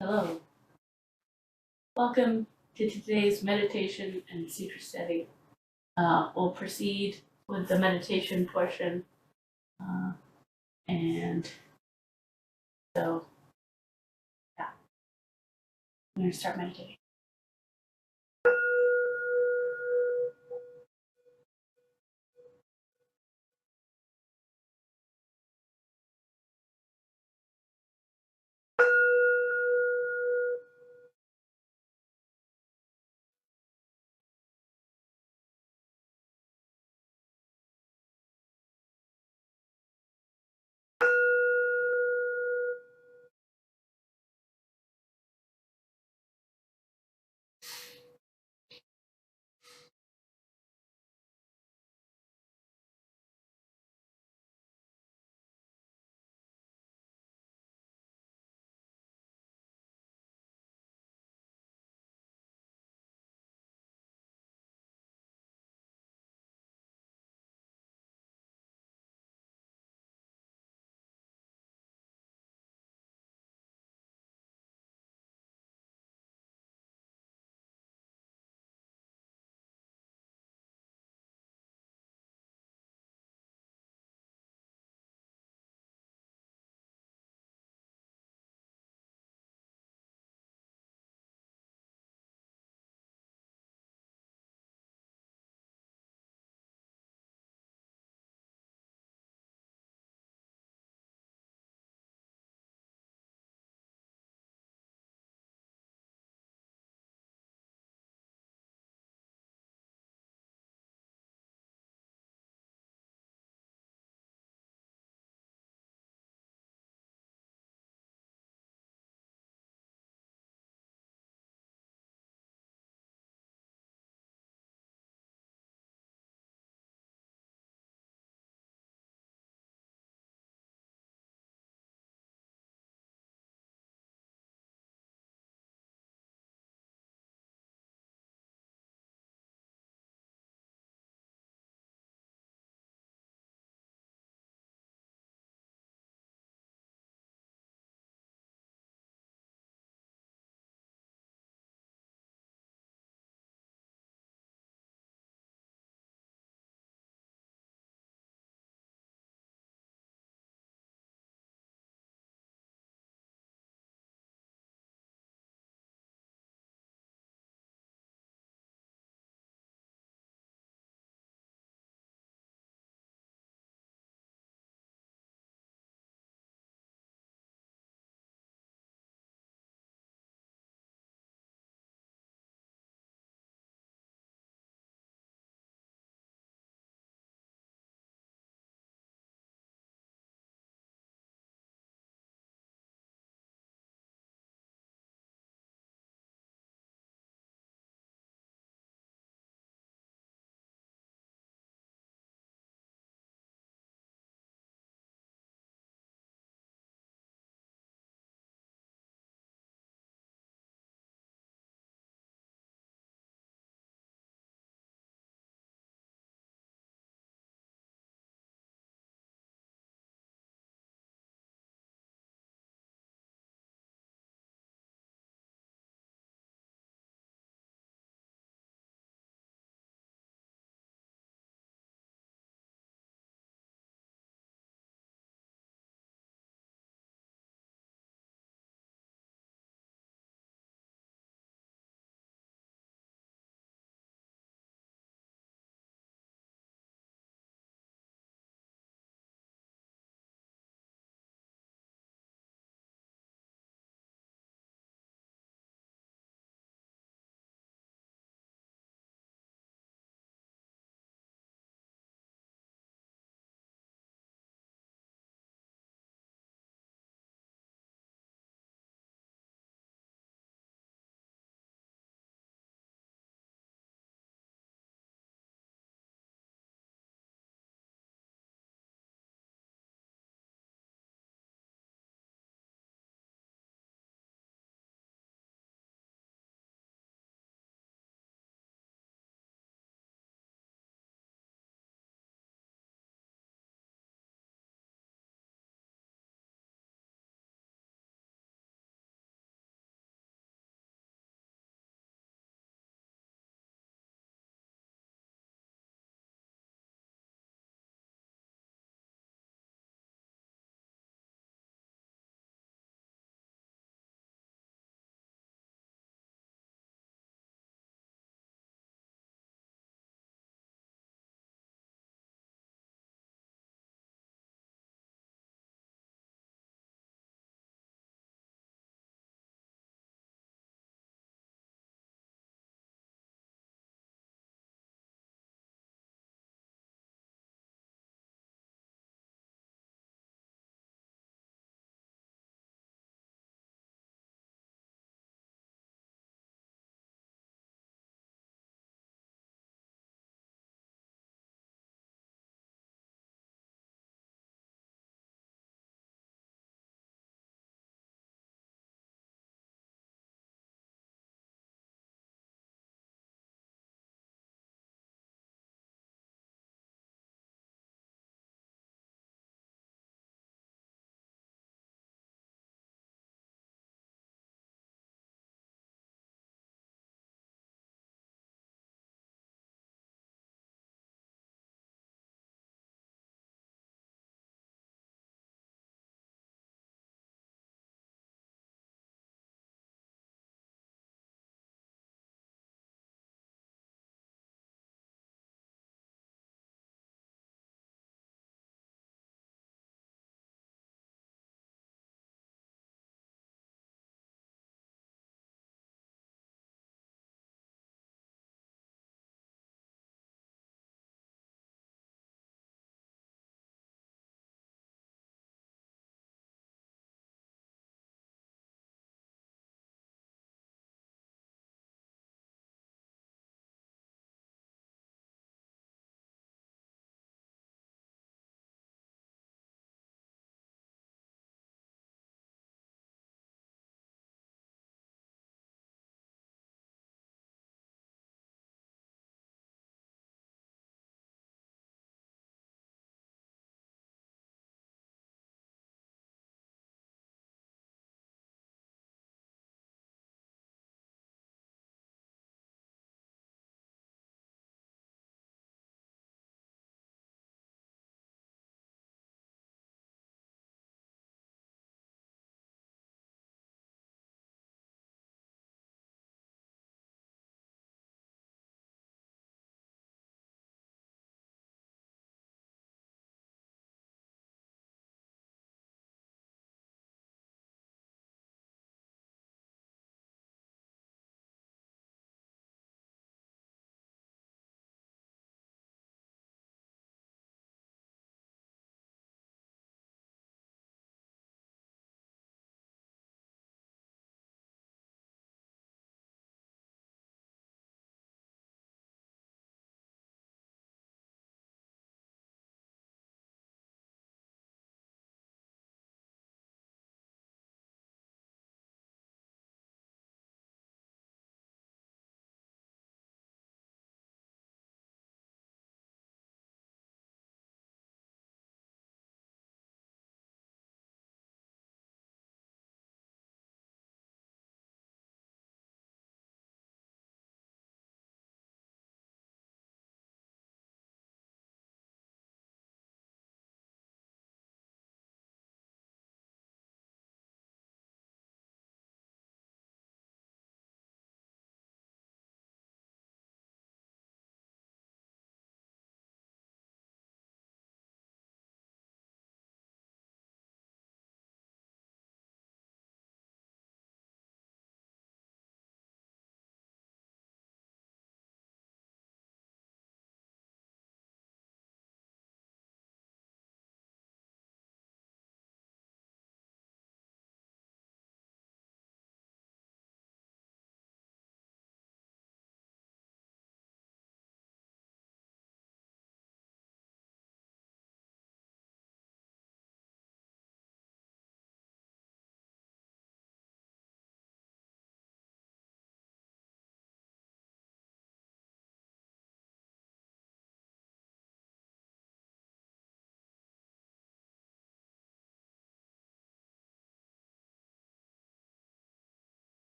Hello. Welcome to today's meditation and Sutra study. We'll proceed with the meditation portion. Uh, and so, yeah, I'm going to start meditating.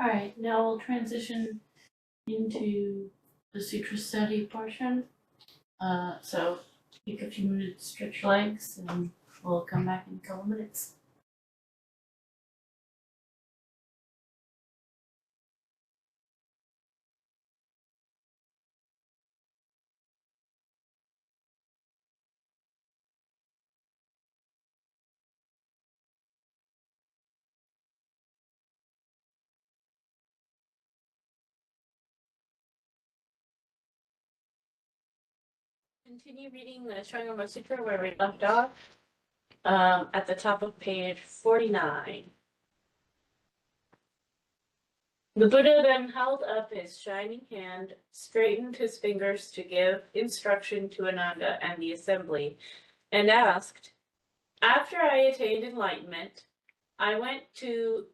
Alright, now we'll transition into the Sutra study portion. So take a few minutes, stretch legs, and we'll come back in a couple minutes. Continue reading the Shangama Sutra where we left off, at the top of page 49. The Buddha then held up his shining hand, straightened his fingers to give instruction to Ananda and the assembly, and asked, "After I attained enlightenment, I went to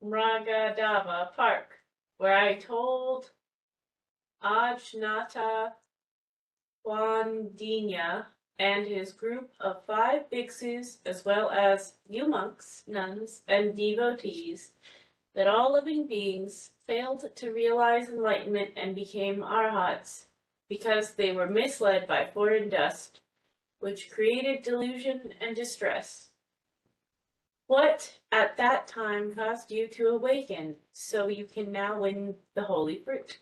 Mragadava Park, where I told Ajnata Wandinya and his group of 5 bhiksus, as well as you monks, nuns, and devotees, that all living beings failed to realize enlightenment and became arhats because they were misled by foreign dust, which created delusion and distress. What at that time caused you to awaken, so you can now win the holy fruit?"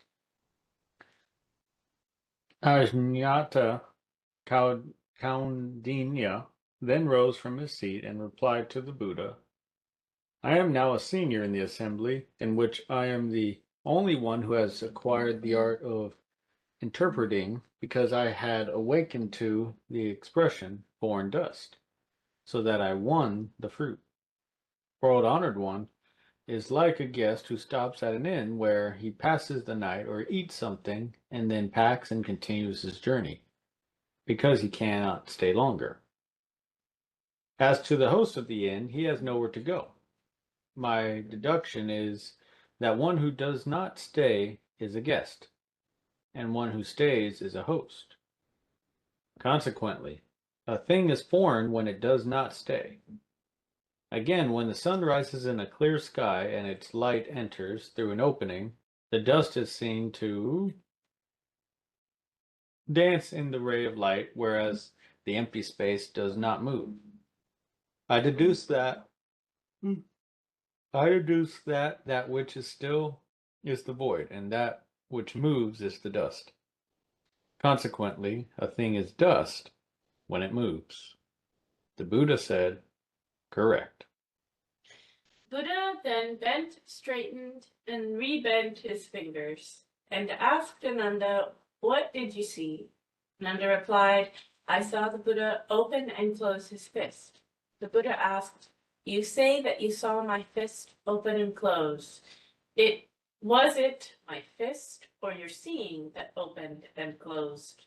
Ajnata Kaundinya then rose from his seat and replied to the Buddha, "I am now a senior in the assembly, in which I am the only one who has acquired the art of interpreting, because I had awakened to the expression foreign dust, so that I won the fruit. World honored one is like a guest who stops at an inn where he passes the night or eats something and then packs and continues his journey, because he cannot stay longer. As to the host of the inn, he has nowhere to go. My deduction is that one who does not stay is a guest, and one who stays is a host. Consequently, a thing is foreign when it does not stay. Again, when the sun rises in a clear sky and its light enters through an opening, the dust is seen to dance in the ray of light, whereas the empty space does not move. I deduce that that which is still is the void, and that which moves is the dust. Consequently, a thing is dust when it moves. The Buddha said, "Correct." Buddha then bent, straightened, and rebent his fingers, and asked Ananda, "What did you see?" Ananda replied, "I saw the Buddha open and close his fist." The Buddha asked, "You say that you saw my fist open and close. Was it my fist or your seeing that opened and closed?"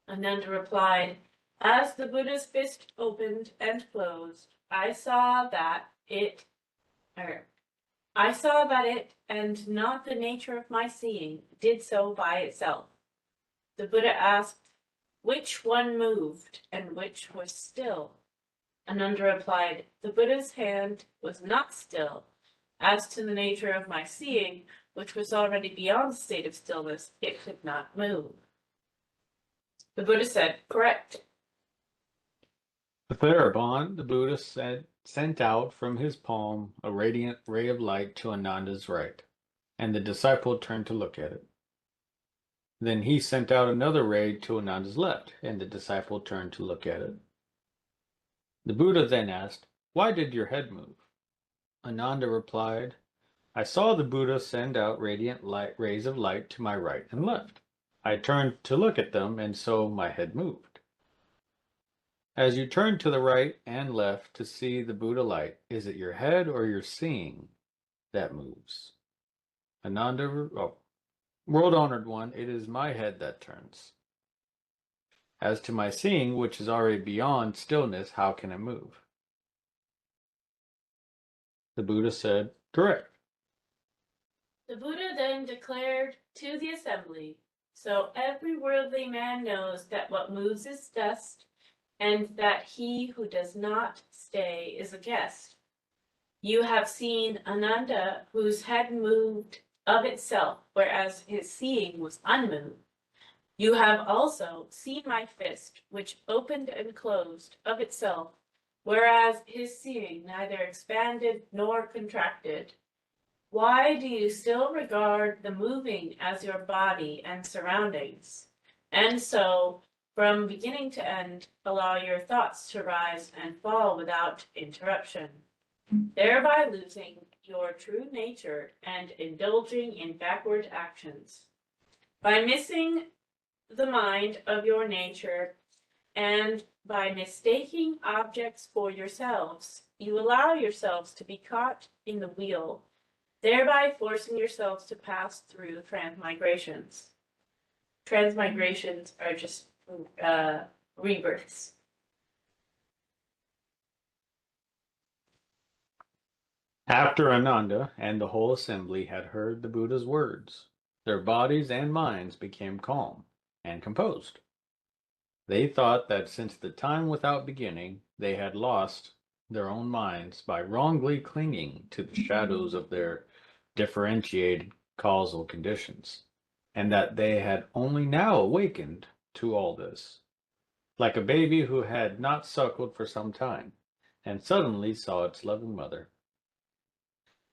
Ananda replied, "As the Buddha's fist opened and closed, I saw that it, and not the nature of my seeing, did so by itself." The Buddha asked, "Which one moved and which was still?" Ananda replied, "The Buddha's hand was not still. As to the nature of my seeing, which was already beyond the state of stillness, it could not move." The Buddha said, "Correct." Thereupon, the Buddha sent out from his palm a radiant ray of light to Ananda's right, and the disciple turned to look at it. Then he sent out another ray to Ananda's left, and the disciple turned to look at it. The Buddha then asked, "Why did your head move?" Ananda replied, "I saw the Buddha send out radiant rays of light to my right and left. I turned to look at them, and so my head moved." As you turn to the right and left to see the Buddha light, is it your head or your seeing that moves? Ananda, world honored one, it is my head that turns. As to my seeing, which is already beyond stillness, how can it move? The Buddha said, "Correct." The Buddha then declared to the assembly, "So every worldly man knows that what moves is dust, and that he who does not stay is a guest. You have seen Ananda, whose head moved of itself, whereas his seeing was unmoved. You have also seen my fist, which opened and closed of itself, whereas his seeing neither expanded nor contracted. Why do you still regard the moving as your body and surroundings? And so, from beginning to end, allow your thoughts to rise and fall without interruption, thereby losing your true nature and indulging in backward actions. By missing the mind of your nature and by mistaking objects for yourselves, you allow yourselves to be caught in the wheel, thereby forcing yourselves to pass through transmigrations. Transmigrations are just rebirths. After Ananda and the whole assembly had heard the Buddha's words, their bodies and minds became calm and composed. They thought that since the time without beginning, they had lost their own minds by wrongly clinging to the shadows of their differentiated causal conditions, and that they had only now awakened to all this, like a baby who had not suckled for some time, and suddenly saw its loving mother.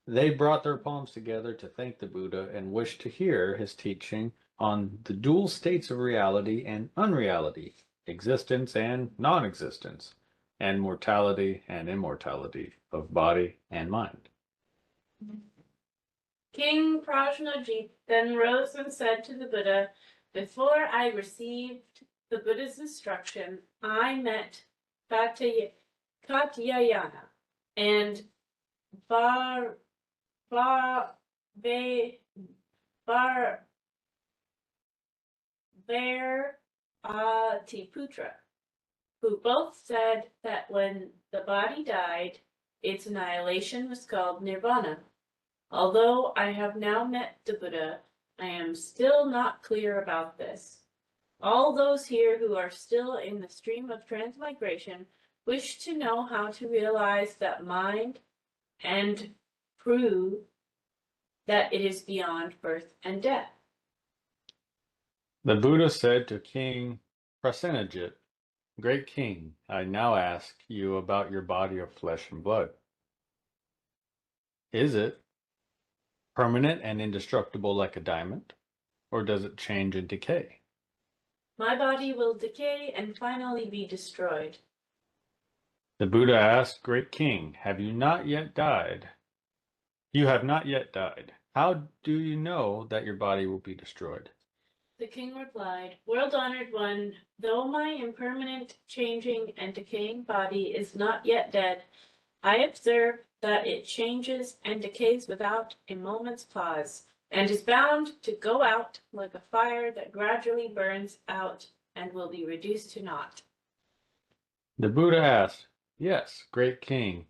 They brought their palms together to thank the Buddha and wished to hear his teaching on the dual states of reality and unreality, existence and non-existence, and mortality and immortality of body and mind. King Prajnajeet then rose and said to the Buddha, "Before I received the Buddha's instruction, I met Katyayana and Bar Tiputra, who both said that when the body died, its annihilation was called nirvana. Although I have now met the Buddha, I am still not clear about this. All those here who are still in the stream of transmigration wish to know how to realize that mind and prove that it is beyond birth and death." The Buddha said to King Prasenajit, "Great King, I now ask you about your body of flesh and blood. Is it permanent and indestructible like a diamond, or does it change and decay?" My body will decay and finally be destroyed. The Buddha asked, "Great King, have you not yet died? You have not yet died. How do you know that your body will be destroyed?" The king replied, "World-honored one, though my impermanent, changing, and decaying body is not yet dead, I observe that it changes and decays without a moment's pause, and is bound to go out like a fire that gradually burns out and will be reduced to naught." The Buddha asked, "Yes, great King,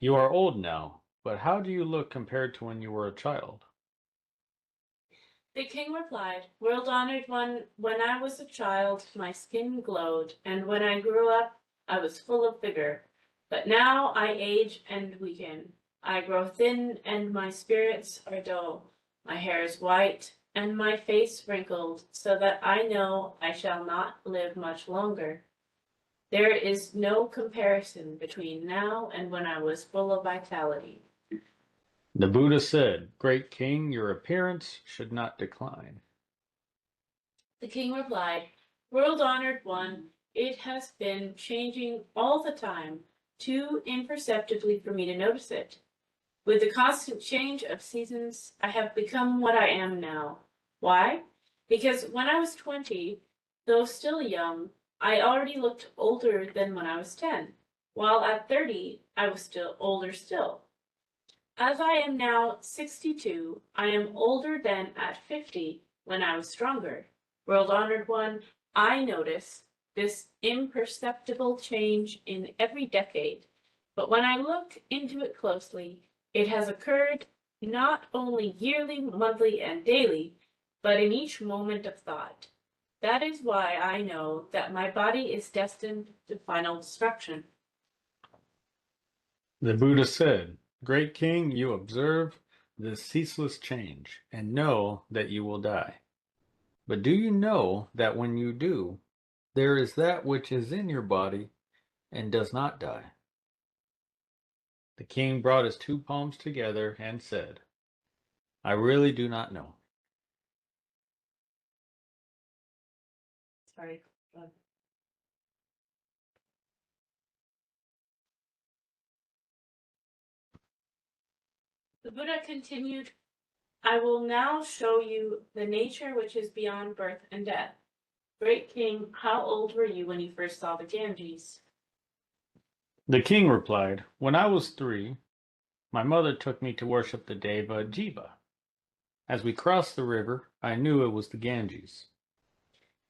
you are old now, but how do you look compared to when you were a child?" The king replied, "World-honored one, when I was a child, my skin glowed, and when I grew up, I was full of vigor. But now I age and weaken. I grow thin, and my spirits are dull. My hair is white, and my face wrinkled, so that I know I shall not live much longer. There is no comparison between now and when I was full of vitality." The Buddha said, "Great King, your appearance should not decline." The king replied, "World-honored one, it has been changing all the time, too imperceptibly for me to notice it. With the constant change of seasons, I have become what I am now. Why? Because when I was 20, though still young, I already looked older than when I was 10, while at 30, I was still older still. As I am now 62, I am older than at 50 when I was stronger. World-honored one, I notice this imperceptible change in every decade, but when I look into it closely, it has occurred not only yearly, monthly, and daily, but in each moment of thought. That is why I know that my body is destined to final destruction." The Buddha said, "Great king, you observe this ceaseless change and know that you will die. But do you know that when you do, there is that which is in your body and does not die?" The king brought his two palms together and said, "I really do not know." Sorry. The Buddha continued, I will now show you the nature which is beyond birth and death. Great king, how old were you when you first saw the Ganges? The king replied, "When I was 3, my mother took me to worship the deva Jiva. As we crossed the river, I knew it was the Ganges."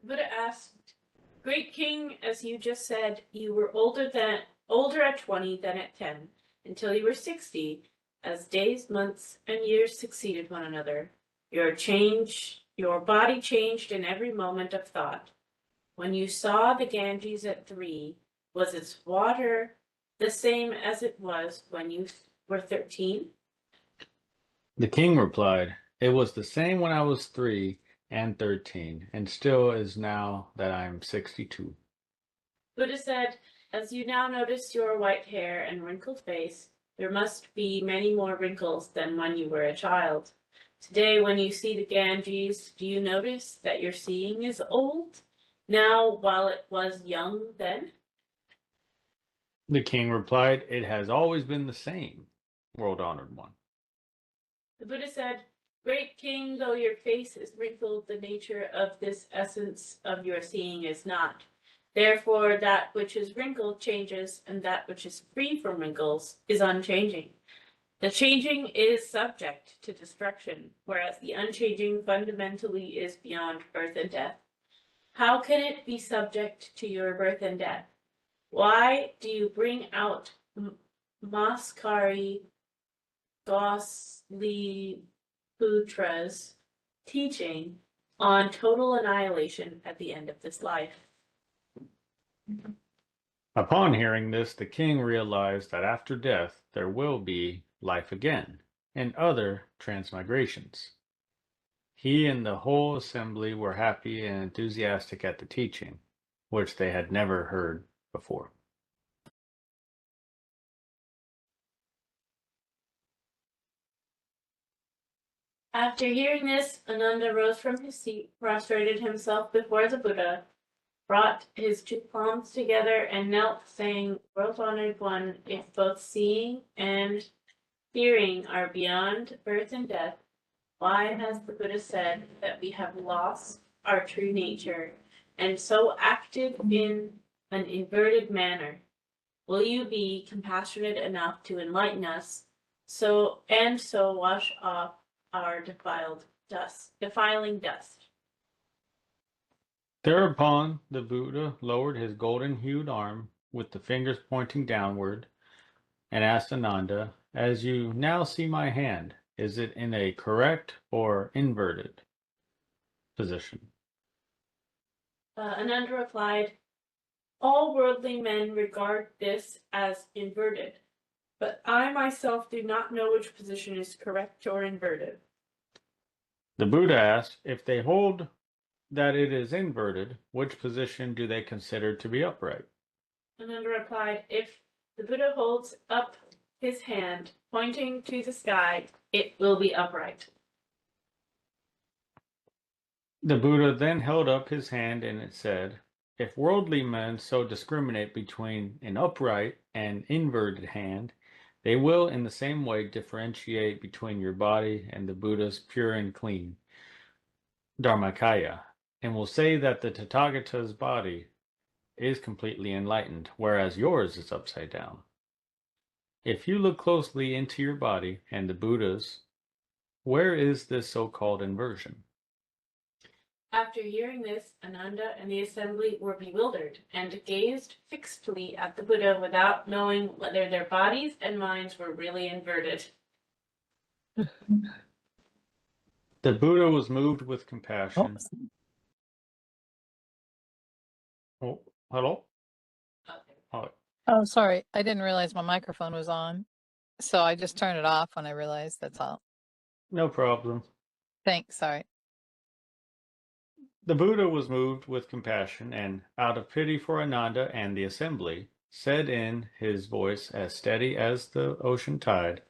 The Buddha asked, Great king, as you just said, you were older at 20 than at 10, until you were 60, as days, months, and years succeeded one another. Your body changed in every moment of thought. When you saw the Ganges at 3, was its water the same as it was when you were 13? The king replied, "It was the same when I was 3 and 13, and still is now that I am 62. Buddha said, as you now notice your white hair and wrinkled face, there must be many more wrinkles than when you were a child. Today, when you see the Ganges, do you notice that your seeing is old now while it was young then? The king replied, "It has always been the same, world-honored one." The Buddha said, Great king, though your face is wrinkled, the nature of this essence of your seeing is not. Therefore, that which is wrinkled changes, and that which is free from wrinkles is unchanging. The changing is subject to destruction, whereas the unchanging fundamentally is beyond birth and death. How can it be subject to your birth and death? Why do you bring out Maskari Gosliputra's teaching on total annihilation at the end of this life? Upon hearing this, the king realized that after death there will be life again, and other transmigrations. He and the whole assembly were happy and enthusiastic at the teaching, which they had never heard before. After hearing this, Ananda rose from his seat, prostrated himself before the Buddha, brought his two palms together, and knelt, saying, World-honored one, if both seeing and hearing are beyond birth and death, why has the Buddha said that we have lost our true nature and so acted in an inverted manner? Will you be compassionate enough to enlighten us, so wash off our defiling dust? Thereupon the Buddha lowered his golden-hued arm with the fingers pointing downward and asked Ananda, "As you now see my hand, is it in a correct or inverted position?" Ananda replied, all worldly men regard this as inverted, but I myself do not know which position is correct or inverted. The Buddha asked, "If they hold that it is inverted, which position do they consider to be upright?" Ananda replied, if the Buddha holds up his hand, pointing to the sky, it will be upright. The Buddha then held up his hand and it said, "If worldly men so discriminate between an upright and inverted hand, they will in the same way differentiate between your body and the Buddha's pure and clean Dharmakaya, and will say that the Tathagata's body is completely enlightened, whereas yours is upside down. If you look closely into your body and the Buddha's, where is this so-called inversion?" After hearing this, Ananda and the assembly were bewildered and gazed fixedly at the Buddha without knowing whether their bodies and minds were really inverted. The Buddha was moved with compassion. Oh, hello? Okay. Oh, Oh, sorry. I didn't realize my microphone was on. So I just turned it off when I realized, that's all. No problem. Thanks. Sorry. The Buddha was moved with compassion and, out of pity for Ananda and the assembly, said in his voice as steady as the ocean tide,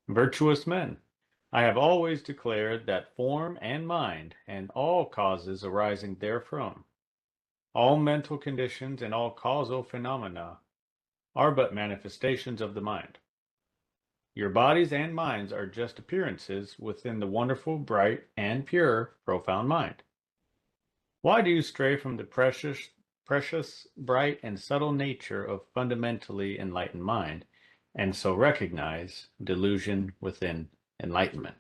"Virtuous men, I have always declared that form and mind and all causes arising therefrom, all mental conditions and all causal phenomena are but manifestations of the mind. Your bodies and minds are just appearances within the wonderful, bright, and pure, profound mind. Why do you stray from the precious, bright, and subtle nature of fundamentally enlightened mind, and so recognize delusion within enlightenment?"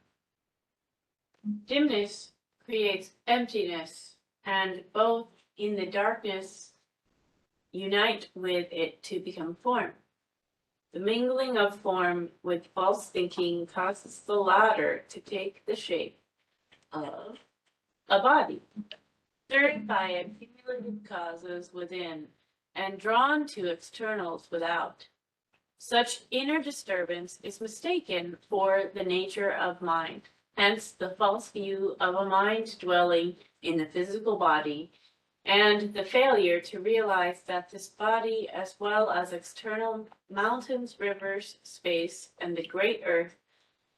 Dimness creates emptiness, and both in the darkness unite with it to become form. The mingling of form with false thinking causes the latter to take the shape of a body, stirred by accumulated causes within and drawn to externals without. Such inner disturbance is mistaken for the nature of mind. Hence, the false view of a mind dwelling in the physical body, and the failure to realize that this body, as well as external mountains, rivers, space, and the great earth,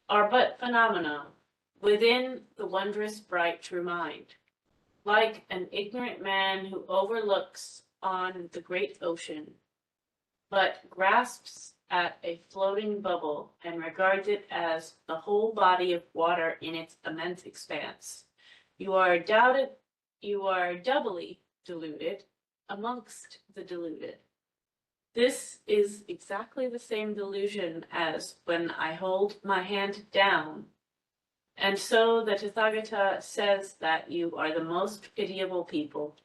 are but phenomena within the wondrous bright true mind. Like an ignorant man who overlooks on the great ocean, but grasps at a floating bubble and regards it as the whole body of water in its immense expanse. You are doubly deluded amongst the deluded. This is exactly the same delusion as when I hold my hand down. And so the Tathagata says that you are the most pitiable people.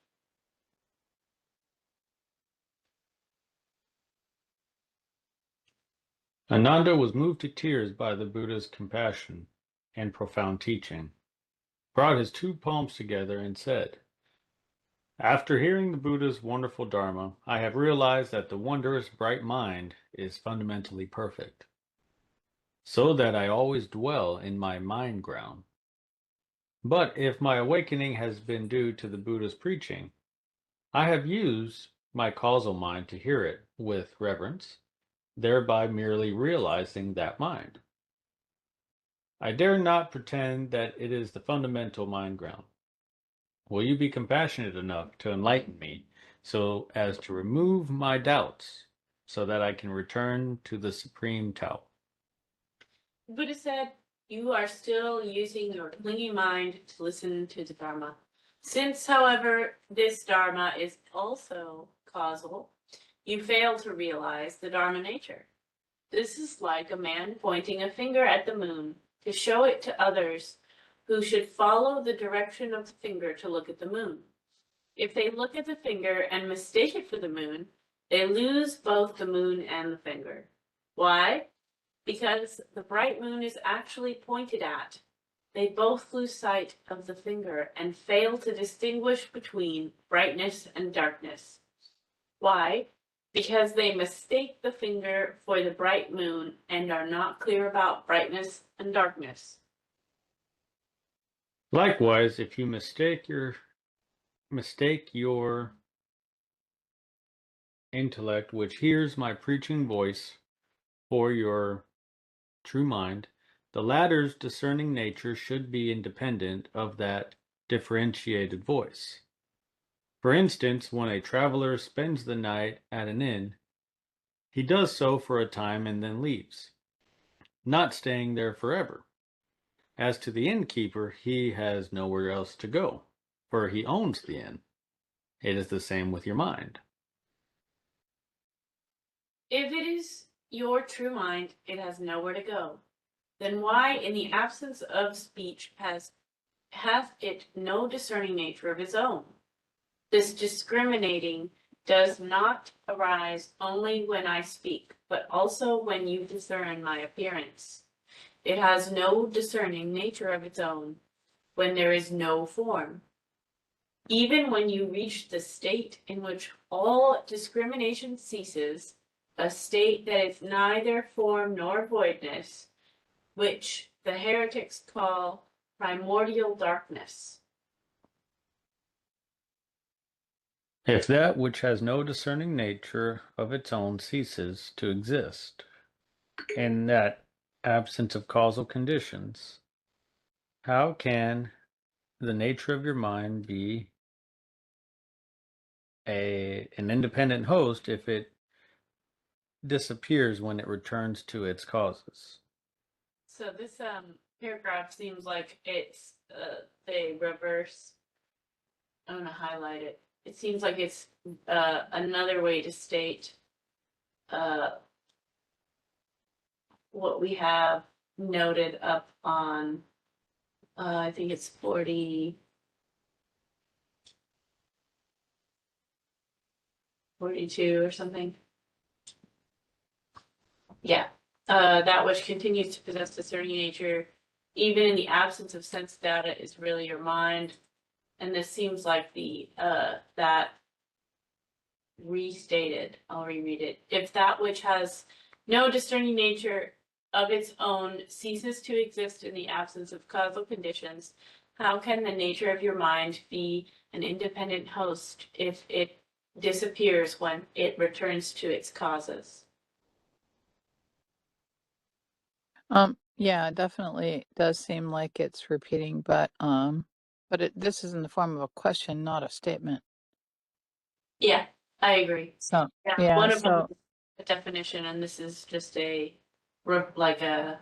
Ananda was moved to tears by the Buddha's compassion and profound teaching, brought his two palms together, and said, "After hearing the Buddha's wonderful Dharma, I have realized that the wondrous bright mind is fundamentally perfect, so that I always dwell in my mind ground. But if my awakening has been due to the Buddha's preaching, I have used my causal mind to hear it with reverence, thereby merely realizing that mind. I dare not pretend that it is the fundamental mind ground. Will you be compassionate enough to enlighten me so as to remove my doubts so that I can return to the supreme Tao?" The Buddha said, you are still using your clingy mind to listen to the Dharma. Since, however, this Dharma is also causal, you fail to realize the Dharma nature. This is like a man pointing a finger at the moon to show it to others who should follow the direction of the finger to look at the moon. If they look at the finger and mistake it for the moon, they lose both the moon and the finger. Why? Because the bright moon is actually pointed at. They both lose sight of the finger and fail to distinguish between brightness and darkness. Why? Because they mistake the finger for the bright moon and are not clear about brightness and darkness. Likewise, if you mistake your intellect, which hears my preaching voice, for your true mind, the latter's discerning nature should be independent of that differentiated voice. For instance, when a traveler spends the night at an inn, he does so for a time and then leaves, not staying there forever. As to the innkeeper, he has nowhere else to go, for he owns the inn. It is the same with your mind. If it is your true mind, it has nowhere to go. Then why, in the absence of speech, hath it no discerning nature of its own? This discriminating does not arise only when I speak, but also when you discern my appearance. It has no discerning nature of its own when there is no form. Even when you reach the state in which all discrimination ceases, a state that is neither form nor voidness, which the heretics call primordial darkness. If that which has no discerning nature of its own ceases to exist, in that absence of causal conditions, how can the nature of your mind be an independent host if it disappears when it returns to its causes? So this paragraph seems like it's they reverse. I'm gonna highlight it. It seems like it's another way to state what we have noted up on I think it's 42 or something. Yeah. That which continues to possess discerning nature, even in the absence of sense data, is really your mind. And this seems like the that restated. I'll reread it. If that which has no discerning nature of its own ceases to exist in the absence of causal conditions, how can the nature of your mind be an independent host if it disappears when it returns to its causes? Yeah, definitely does seem like it's repeating, but this is in the form of a question, not a statement. Yeah, I agree. So Yeah, one of them so is a definition, and this is just like a.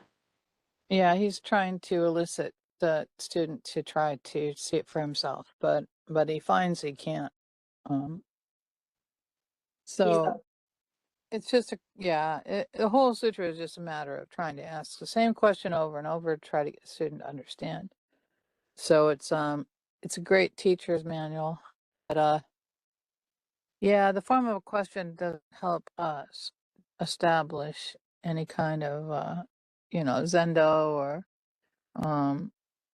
yeah, he's trying to elicit the student to try to see it for himself, but he finds he can't. So it's just the whole sutra is just a matter of trying to ask the same question over and over to try to get the student to understand. So it's a great teacher's manual, but yeah, the form of a question doesn't help us establish any kind of zendo or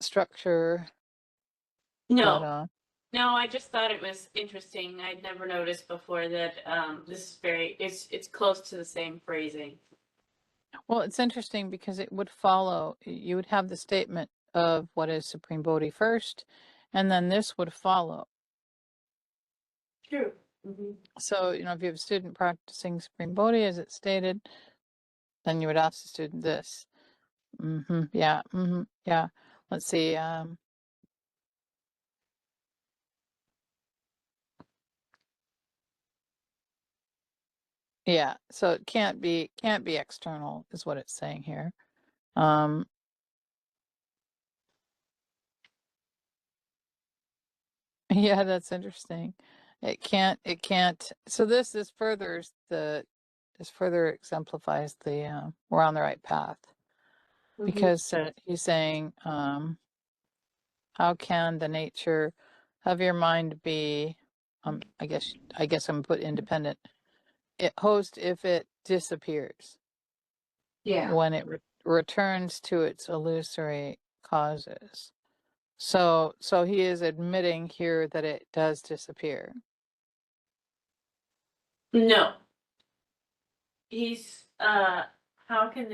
structure. No, But no, I just thought it was interesting. I'd never noticed before that this is it's close to the same phrasing. well, it's interesting because it would follow. You would have the statement of what is Supreme Bodhi first, and then this would follow. True. Mm-hmm. So, if you have a student practicing Supreme Bodhi as it's stated, then you would ask the student this. Yeah. Yeah. Let's see. Yeah. So it can't be external is what it's saying here. Yeah, that's interesting. It can't. So this further exemplifies the we're on the right path because he's saying, how can the nature of your mind be, I guess I'm put independent, host if it disappears when it returns to its illusory causes. So he is admitting here that it does disappear. No. He's how can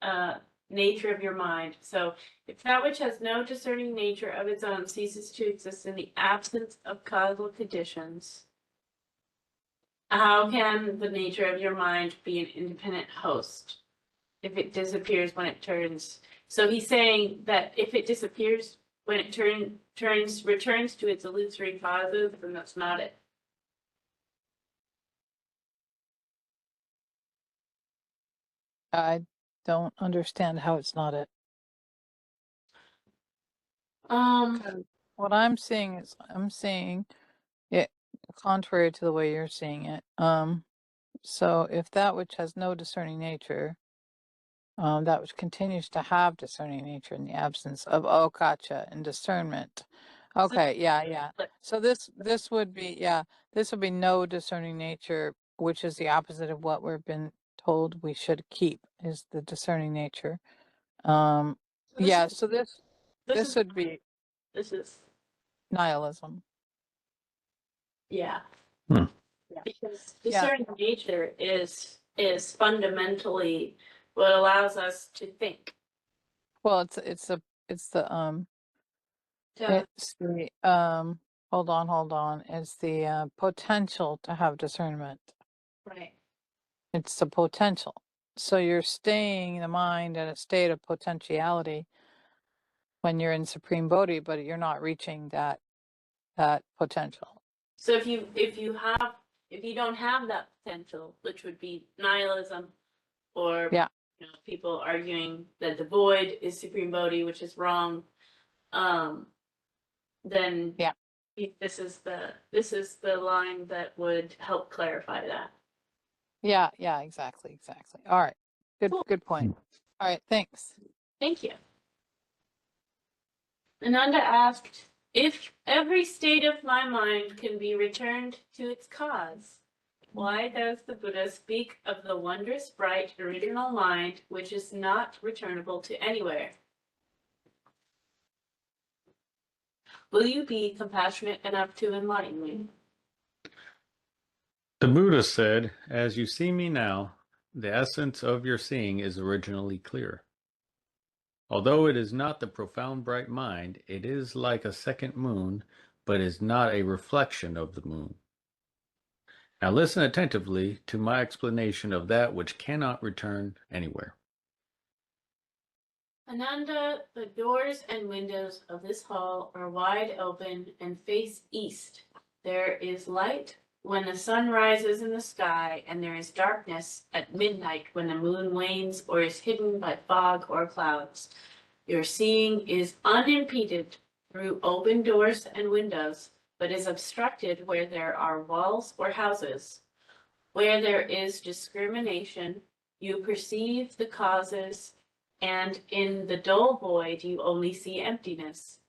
the nature of your mind, so if that which has no discerning nature of its own ceases to exist in the absence of causal conditions, how can the nature of your mind be an independent host if it disappears when it turns? So he's saying that if it disappears when it returns to its illusory causes, then that's not it. I don't understand how it's not it. What I'm seeing is I'm seeing it contrary to the way you're seeing it. So if that which has no discerning nature, that which continues to have discerning nature in the absence of okacha and discernment. Okay, yeah. So this would be no discerning nature, which is the opposite of what we've been told we should keep, is the discerning nature. So this would be nihilism. Yeah. Hmm. Because discerning nature is is fundamentally what allows us to think. Well, it's the To, it's the hold on. It's the potential to have discernment. right. It's the potential. So you're staying the mind in a state of potentiality when you're in supreme bodhi, but you're not reaching that potential. So if you don't have that potential, which would be nihilism, or Yeah. people arguing that the void is supreme bodhi, which is wrong, then Yeah. this is the line that would help clarify that. Yeah, exactly. All right. Cool. Good point. All right, thanks. Thank you. Ananda asked, if every state of my mind can be returned to its cause, why does the Buddha speak of the wondrous, bright, original mind, which is not returnable to anywhere? Will you be compassionate enough to enlighten me? The Buddha said, "As you see me now, the essence of your seeing is originally clear. Although it is not the profound bright mind, it is like a second moon, but is not a reflection of the moon. Now listen attentively to my explanation of that which cannot return anywhere. Ananda, the doors and windows of this hall are wide open and face east. There is light when the sun rises in the sky, and there is darkness at midnight when the moon wanes or is hidden by fog or clouds. Your seeing is unimpeded through open doors and windows, but is obstructed where there are walls or houses. Where there is discrimination, you perceive the causes, and in the dull void you only see emptiness.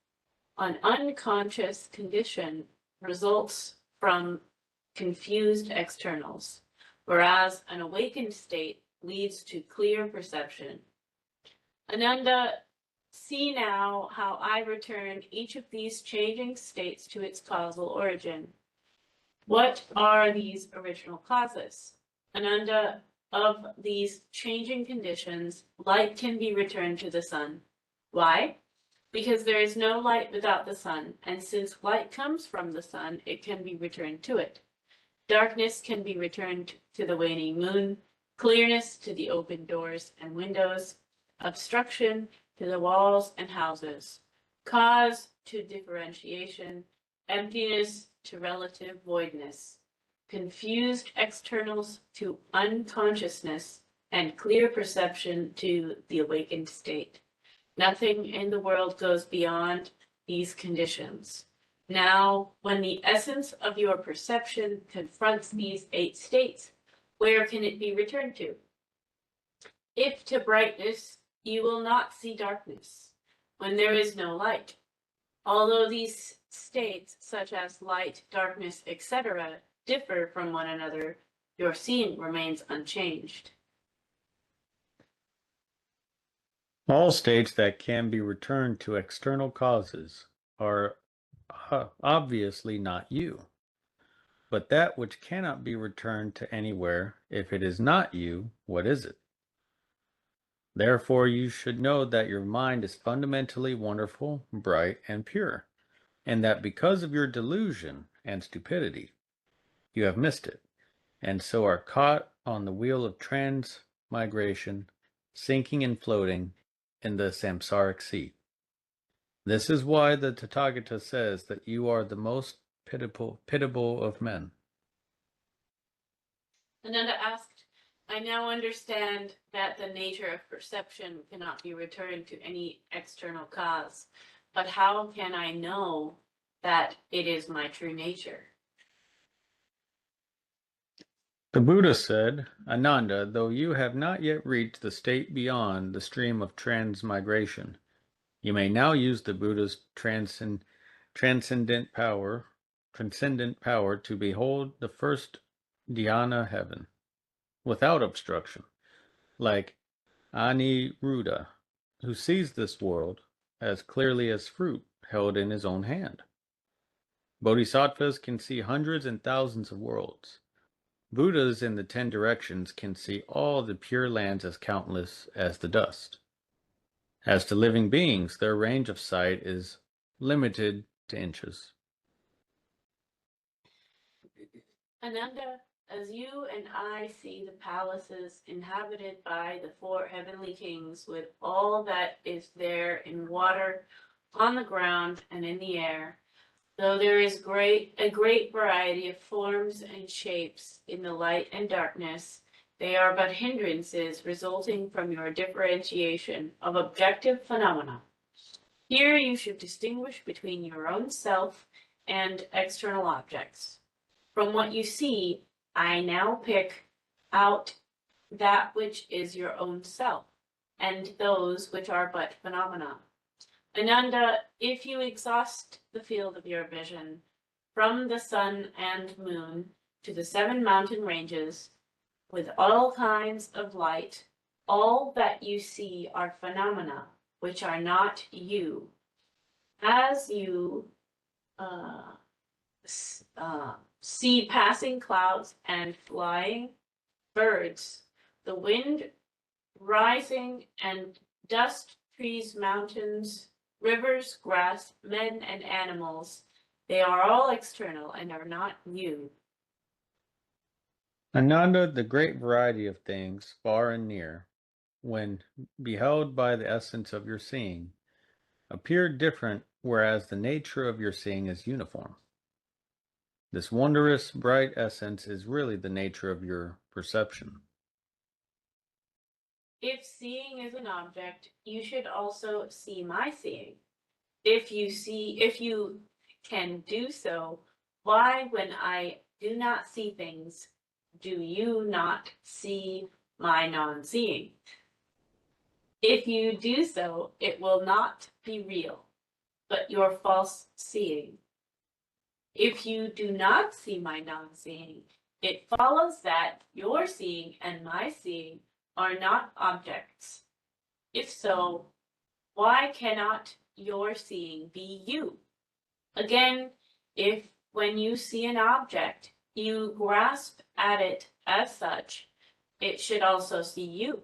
An unconscious condition results from confused externals, whereas an awakened state leads to clear perception. Ananda, see now how I return each of these changing states to its causal origin. What are these original causes? Ananda, of these changing conditions, light can be returned to the sun. Why? Because there is no light without the sun, and since light comes from the sun, it can be returned to it. Darkness can be returned to the waning moon, clearness to the open doors and windows, obstruction to the walls and houses, cause to differentiation, emptiness to relative voidness, confused externals to unconsciousness, and clear perception to the awakened state. Nothing in the world goes beyond these conditions. Now, when the essence of your perception confronts these 8 states, where can it be returned to? If to brightness, you will not see darkness, when there is no light. Although these states, such as light, darkness, etc., differ from one another, your seeing remains unchanged. All states that can be returned to external causes are obviously not you. But that which cannot be returned to anywhere, if it is not you, what is it? Therefore, you should know that your mind is fundamentally wonderful, bright, and pure, and that because of your delusion and stupidity, you have missed it, and so are caught on the wheel of transmigration, sinking and floating in the samsaric sea. This is why the Tathagata says that you are the most pitiable of men. Ananda asked, I now understand that the nature of perception cannot be returned to any external cause, but how can I know that it is my true nature? The Buddha said, Ananda, though you have not yet reached the state beyond the stream of transmigration, you may now use the Buddha's transcendent power to behold the first dhyana heaven without obstruction, like Aniruddha, who sees this world as clearly as fruit held in his own hand. Bodhisattvas can see hundreds and thousands of worlds. Buddhas in the 10 directions can see all the pure lands as countless as the dust. As to living beings, their range of sight is limited to inches. Ananda, as you and I see the palaces inhabited by the 4 heavenly kings with all that is there in water, on the ground, and in the air, though there is a great variety of forms and shapes in the light and darkness, they are but hindrances resulting from your differentiation of objective phenomena. Here you should distinguish between your own self and external objects. From what you see, I now pick out that which is your own self, and those which are but phenomena. Ananda, if you exhaust the field of your vision, from the sun and moon to the 7 mountain ranges, with all kinds of light, all that you see are phenomena, which are not you. As you see passing clouds and flying birds, the wind rising and dust, trees, mountains, rivers, grass, men, and animals, they are all external and are not you. Ananda, the great variety of things, far and near, when beheld by the essence of your seeing, appear different, whereas the nature of your seeing is uniform. This wondrous, bright essence is really the nature of your perception. If seeing is an object, you should also see my seeing. If you can do so, why, when I do not see things, do you not see my non-seeing? If you do so, it will not be real, but your false seeing. If you do not see my non-seeing, it follows that your seeing and my seeing are not objects. If so, why cannot your seeing be you? Again, if when you see an object, you grasp at it as such, it should also see you.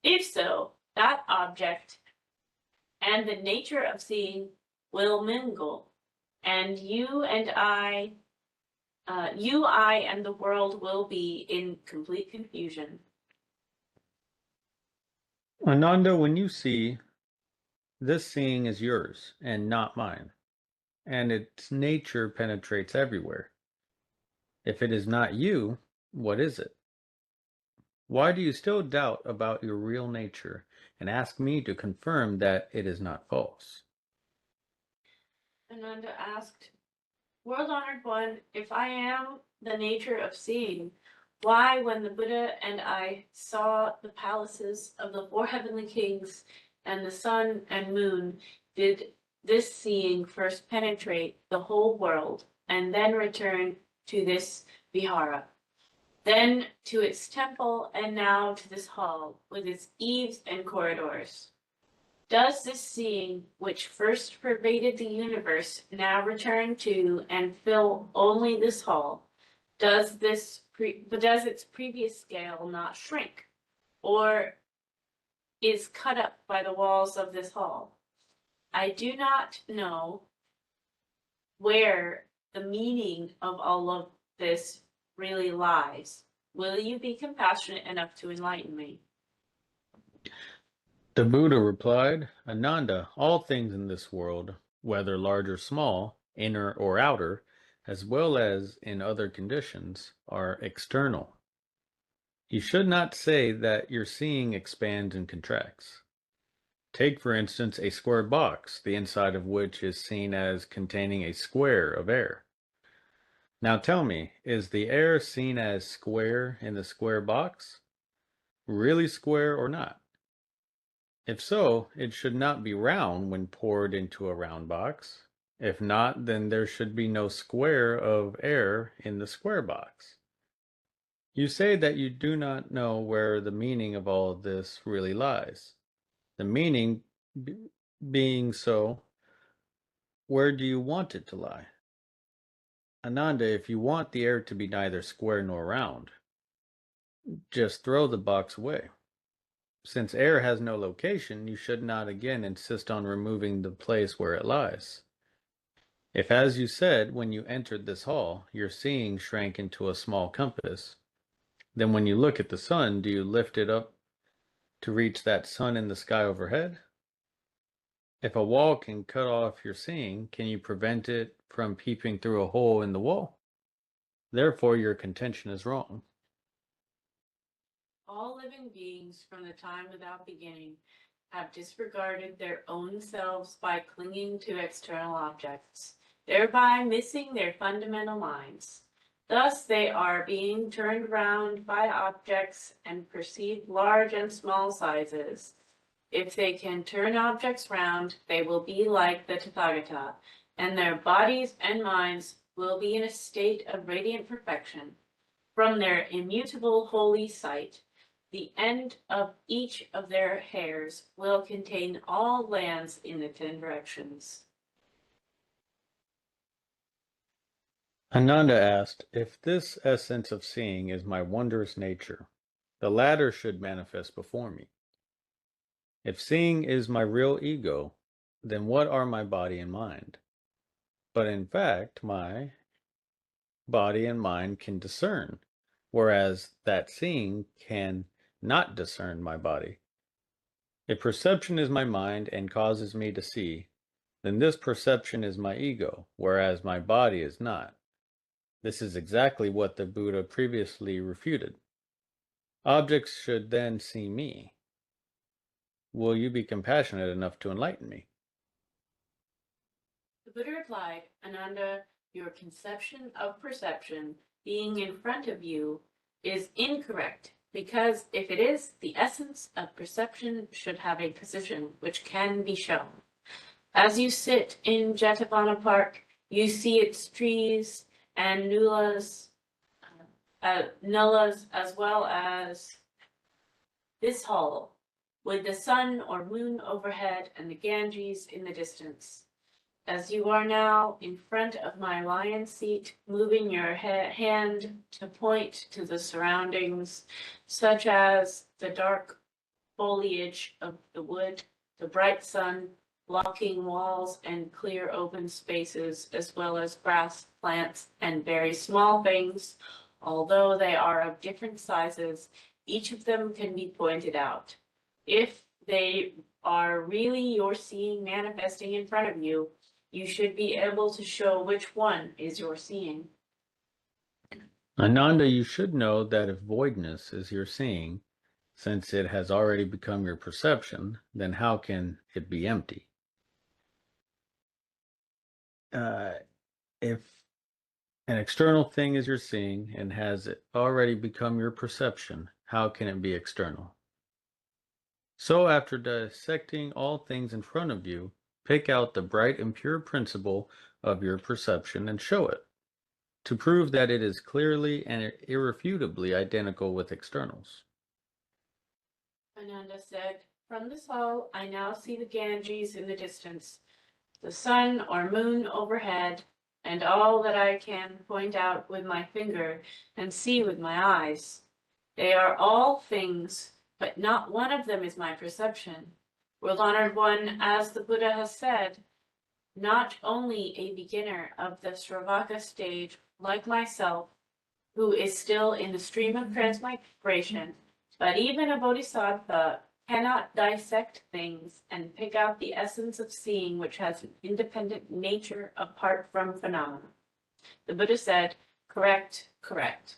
If so, that object and the nature of seeing will mingle, and you, I, and the world will be in complete confusion. Ananda, when you see, this seeing is yours and not mine, and its nature penetrates everywhere. If it is not you, what is it? Why do you still doubt about your real nature and ask me to confirm that it is not false? Ananda asked, World-honored one, if I am the nature of seeing, why, when the Buddha and I saw the palaces of the 4 heavenly kings and the sun and moon, did this seeing first penetrate the whole world and then return to this vihara, then to its temple, and now to this hall with its eaves and corridors? Does this seeing, which first pervaded the universe, now return to and fill only this hall? Does its previous scale not shrink, or is cut up by the walls of this hall? I do not know where the meaning of all of this really lies. Will you be compassionate enough to enlighten me? The Buddha replied, Ananda, all things in this world, whether large or small, inner or outer, as well as in other conditions, are external. You should not say that your seeing expands and contracts. Take, for instance, a square box, the inside of which is seen as containing a square of air. Now tell me, is the air seen as square in the square box? Really square or not? If so, it should not be round when poured into a round box. If not, then there should be no square of air in the square box. You say that you do not know where the meaning of all of this really lies. The meaning being so, where do you want it to lie? Ananda, if you want the air to be neither square nor round, just throw the box away. Since air has no location, you should not again insist on removing the place where it lies. If, as you said, when you entered this hall, your seeing shrank into a small compass, then when you look at the sun, do you lift it up to reach that sun in the sky overhead? If a wall can cut off your seeing, can you prevent it from peeping through a hole in the wall? Therefore, your contention is wrong. All living beings from the time without beginning have disregarded their own selves by clinging to external objects, thereby missing their fundamental minds. Thus they are being turned round by objects and perceive large and small sizes. If they can turn objects round, they will be like the Tathagata, and their bodies and minds will be in a state of radiant perfection. From their immutable holy sight, the end of each of their hairs will contain all lands in the 10 directions. Ananda asked, if this essence of seeing is my wondrous nature, the latter should manifest before me. If seeing is my real ego, then what are my body and mind? But in fact, my body and mind can discern, whereas that seeing can not discern my body. If perception is my mind and causes me to see, then this perception is my ego, whereas my body is not. This is exactly what the Buddha previously refuted. Objects should then see me. Will you be compassionate enough to enlighten me? The Buddha replied, Ananda, your conception of perception being in front of you is incorrect, because if it is, the essence of perception should have a position which can be shown. As you sit in Jetavana Park, you see its trees and nullas, as well as this hall, with the sun or moon overhead and the Ganges in the distance. As you are now in front of my lion seat, moving your hand to point to the surroundings, such as the dark foliage of the wood, the bright sun, blocking walls and clear open spaces, as well as grass, plants, and very small things, although they are of different sizes, each of them can be pointed out. If they are really your seeing manifesting in front of you, you should be able to show which one is your seeing. Ananda, you should know that if voidness is your seeing, since it has already become your perception, then how can it be empty? If an external thing is your seeing and has already become your perception, how can it be external? So after dissecting all things in front of you, pick out the bright and pure principle of your perception and show it, to prove that it is clearly and irrefutably identical with externals. Ananda said, from this hall, I now see the Ganges in the distance, the sun or moon overhead, and all that I can point out with my finger and see with my eyes. They are all things, but not one of them is my perception. World-honored one, as the Buddha has said, not only a beginner of the Sravaka stage like myself, who is still in the stream of transmigration, but even a bodhisattva cannot dissect things and pick out the essence of seeing which has an independent nature apart from phenomena. The Buddha said, correct, correct.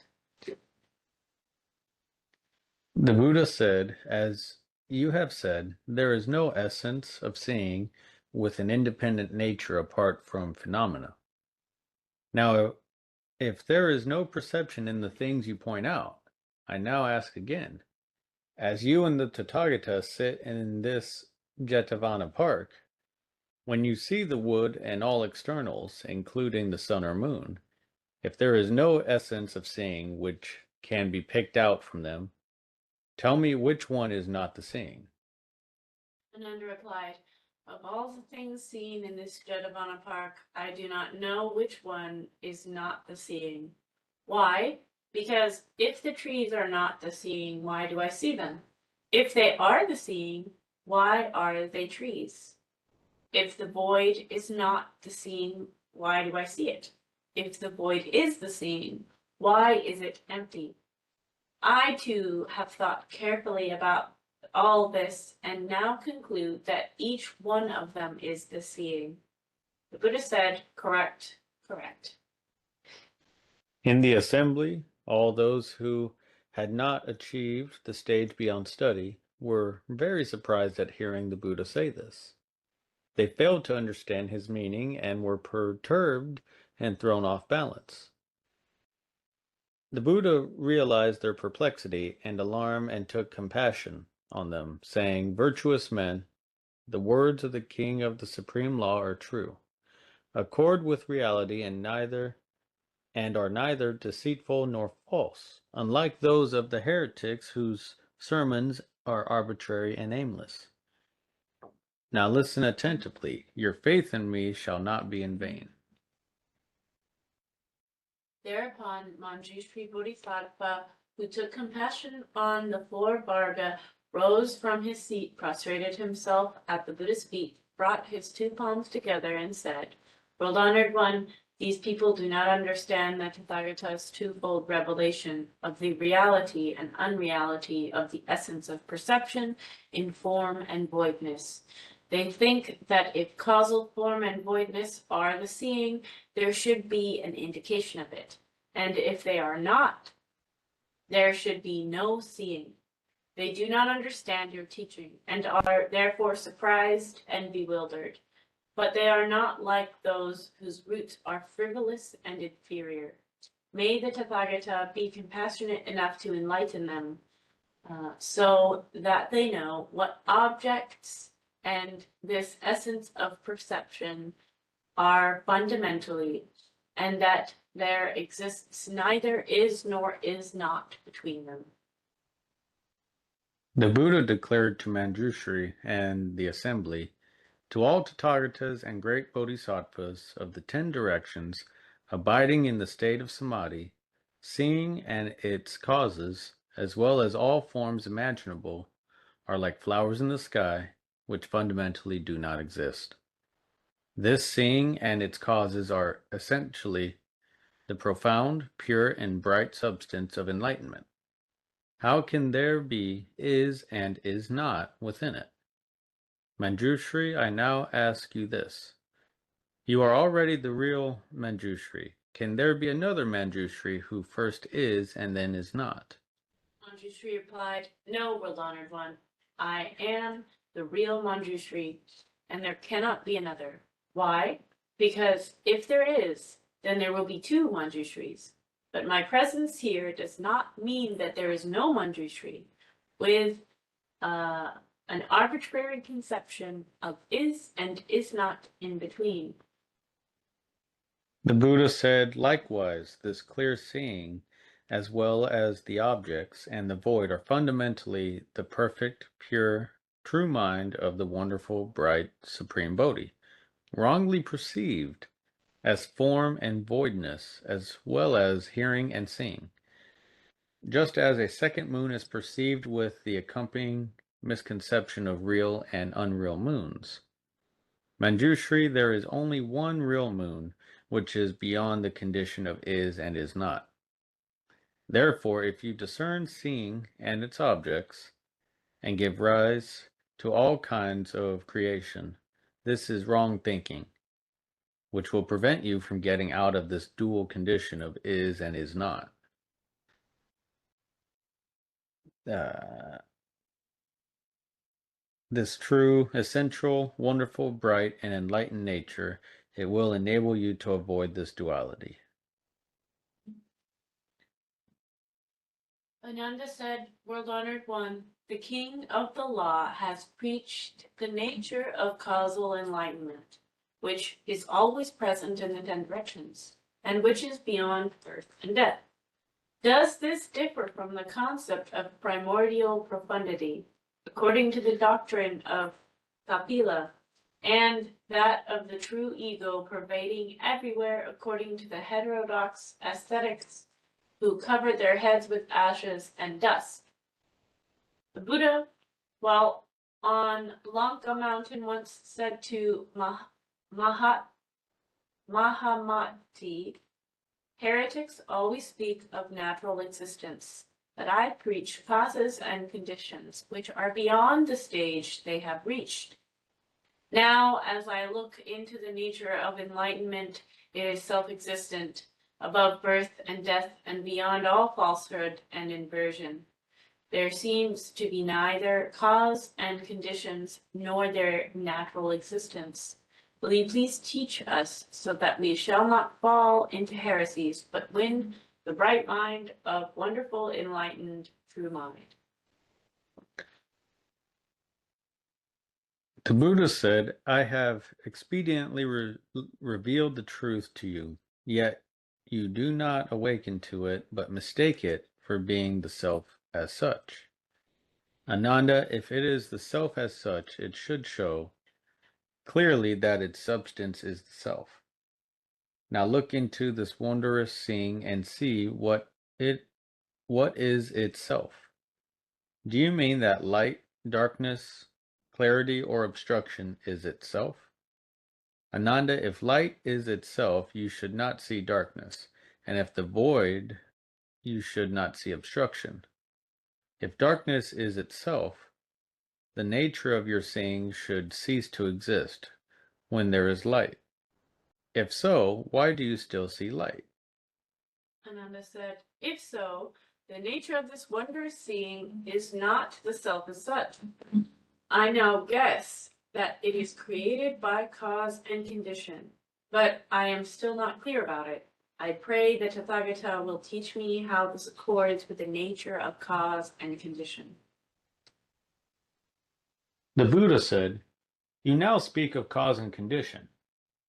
The Buddha said, as you have said, there is no essence of seeing with an independent nature apart from phenomena. Now, if there is no perception in the things you point out, I now ask again, as you and the Tathagata sit in this Jetavana Park, when you see the wood and all externals, including the sun or moon, if there is no essence of seeing which can be picked out from them, tell me which one is not the seeing. Ananda replied, Of all the things seen in this Jedhavana park, I do not know which one is not the seeing. Why? Because if the trees are not the seeing, why do I see them? If they are the seeing, why are they trees? If the void is not the seeing, why do I see it? If the void is the seeing, why is it empty? I too have thought carefully about all this and now conclude that each one of them is the seeing. The Buddha said, correct, correct. In the assembly, all those who had not achieved the stage beyond study were very surprised at hearing the Buddha say this. They failed to understand his meaning and were perturbed and thrown off balance. The Buddha realized their perplexity and alarm and took compassion on them, saying, "Virtuous men, the words of the King of the Supreme Law are true, accord with reality, and are neither deceitful nor false, unlike those of the heretics whose sermons are arbitrary and aimless. Now listen attentively. Your faith in me shall not be in vain." Thereupon Manjushri Bodhisattva, who took compassion on the floor Varga, rose from his seat, prostrated himself at the Buddha's feet, brought his two palms together, and said, "World honored one, these people do not understand the Tathagata's twofold revelation of the reality and unreality of the essence of perception in form and voidness. They think that if causal form and voidness are the seeing, there should be an indication of it. And if they are not, there should be no seeing. They do not understand your teaching and are therefore surprised and bewildered. But they are not like those whose roots are frivolous and inferior. May the Tathagata be compassionate enough to enlighten them, so that they know what objects and this essence of perception are fundamentally, and that there exists neither is nor is not between them." The Buddha declared to Manjushri and the assembly, "To all Tathagatas and great Bodhisattvas of the 10 directions, abiding in the state of samadhi, seeing and its causes, as well as all forms imaginable, are like flowers in the sky, which fundamentally do not exist. This seeing and its causes are essentially the profound, pure, and bright substance of enlightenment. How can there be is and is not within it? Manjushri, I now ask you this. You are already the real Manjushri. Can there be another Manjushri who first is and then is not?" Manjushri replied, "No, world honored one. I am the real Manjushri, and there cannot be another. Why? Because if there is, then there will be two Manjushris. But my presence here does not mean that there is no Manjushri, with an arbitrary conception of is and is not in between." The Buddha said, "Likewise, this clear seeing, as well as the objects and the void, are fundamentally the perfect, pure, true mind of the wonderful, bright, supreme Bodhi, wrongly perceived as form and voidness, as well as hearing and seeing. Just as a second moon is perceived with the accompanying misconception of real and unreal moons. Manjushri, there is only one real moon, which is beyond the condition of is and is not. Therefore, if you discern seeing and its objects, and give rise to all kinds of creation, this is wrong thinking, which will prevent you from getting out of this dual condition of is and is not. This true, essential, wonderful, bright, and enlightened nature, it will enable you to avoid this duality." Ananda said, "World honored one, the king of the law has preached the nature of causal enlightenment, which is always present in the 10 directions, and which is beyond birth and death. Does this differ from the concept of primordial profundity, according to the doctrine of Kapila, and that of the true ego pervading everywhere according to the heterodox ascetics who covered their heads with ashes and dust. The Buddha, while on Lanka Mountain, once said to Mahamati, heretics always speak of natural existence, but I preach causes and conditions which are beyond the stage they have reached. Now, as I look into the nature of enlightenment, it is self-existent, above birth and death and beyond all falsehood and inversion. There seems to be neither cause and conditions nor their natural existence. Will you please teach us so that we shall not fall into heresies, but win the bright mind of wonderful, enlightened, true mind? The Buddha said, I have expediently revealed the truth to you, yet you do not awaken to it, but mistake it for being the self as such. Ananda, if it is the self as such, it should show clearly that its substance is the self. Now look into this wondrous seeing and see what is itself. Do you mean that light, darkness, clarity, or obstruction is itself? Ananda, if light is itself, you should not see darkness, and if the void, you should not see obstruction. If darkness is itself, the nature of your seeing should cease to exist when there is light. If so, why do you still see light? Ananda said, if so, the nature of this wondrous seeing is not the self as such. I now guess that it is created by cause and condition, but I am still not clear about it. I pray that Tathagata will teach me how this accords with the nature of cause and condition. The Buddha said, you now speak of cause and condition.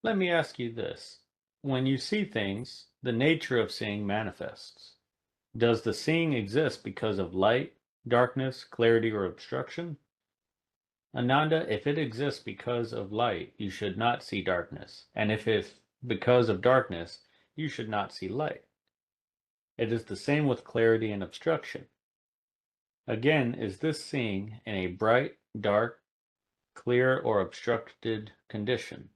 Let me ask you this. When you see things, the nature of seeing manifests. Does the seeing exist because of light, darkness, clarity, or obstruction? Ananda, if it exists because of light, you should not see darkness, and if because of darkness, you should not see light. It is the same with clarity and obstruction. Again, is this seeing in a bright, dark, clear, or obstructed condition?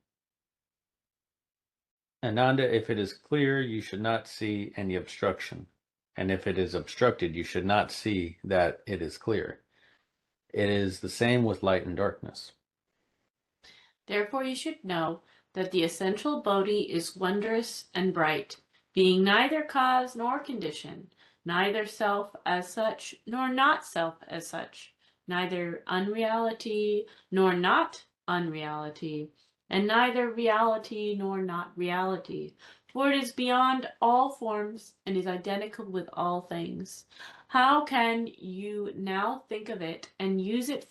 Ananda, if it is clear, you should not see any obstruction, and if it is obstructed, you should not see that it is clear. It is the same with light and darkness. Therefore you should know that the essential Bodhi is wondrous and bright, being neither cause nor condition, neither self as such nor not self as such, neither unreality nor not unreality, and neither reality nor not reality, for it is beyond all forms and is identical with all things. How can you now think of it and use the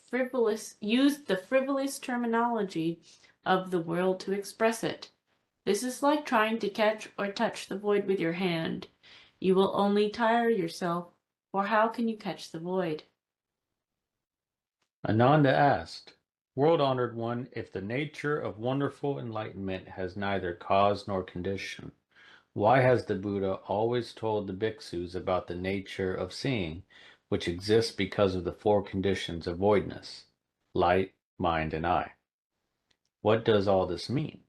frivolous terminology of the world to express it? This is like trying to catch or touch the void with your hand. You will only tire yourself, for how can you catch the void? Ananda asked, World-honored one, if the nature of wonderful enlightenment has neither cause nor condition, why has the Buddha always told the bhikkhus about the nature of seeing, which exists because of the four conditions of voidness, light, mind, and eye? What does all this mean?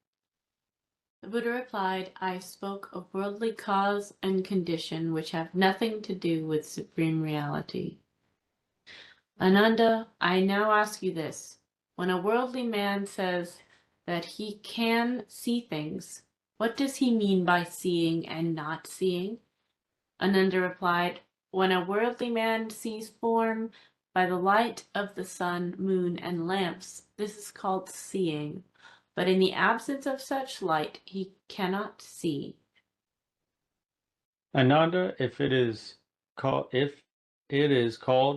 The Buddha replied, I spoke of worldly cause and condition which have nothing to do with supreme reality. Ananda, I now ask you this. When a worldly man says that he can see things, what does he mean by seeing and not seeing? Ananda replied, when a worldly man sees form by the light of the sun, moon, and lamps, this is called seeing. But in the absence of such light, he cannot see. Ananda, if it is called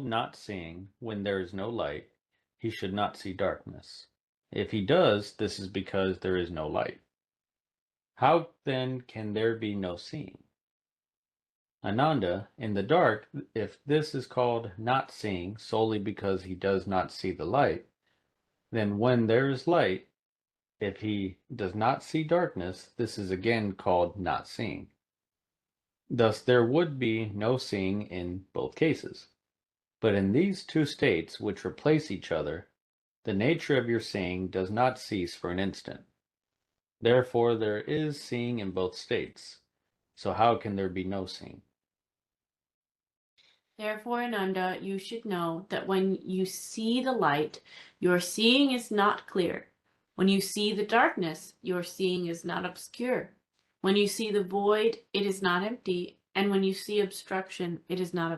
not seeing when there is no light, he should not see darkness. If he does, this is because there is no light. How then can there be no seeing? Ananda, in the dark, if this is called not seeing solely because he does not see the light, then when there is light, If he does not see darkness, this is again called not seeing. Thus, there would be no seeing in both cases. But in these two states which replace each other, the nature of your seeing does not cease for an instant. Therefore, there is seeing in both states. So how can there be no seeing? Therefore, Ananda, you should know that when you see the light, your seeing is not clear. When you see the darkness, your seeing is not obscure. When you see the void, it is not empty. And when you see obstruction, it is not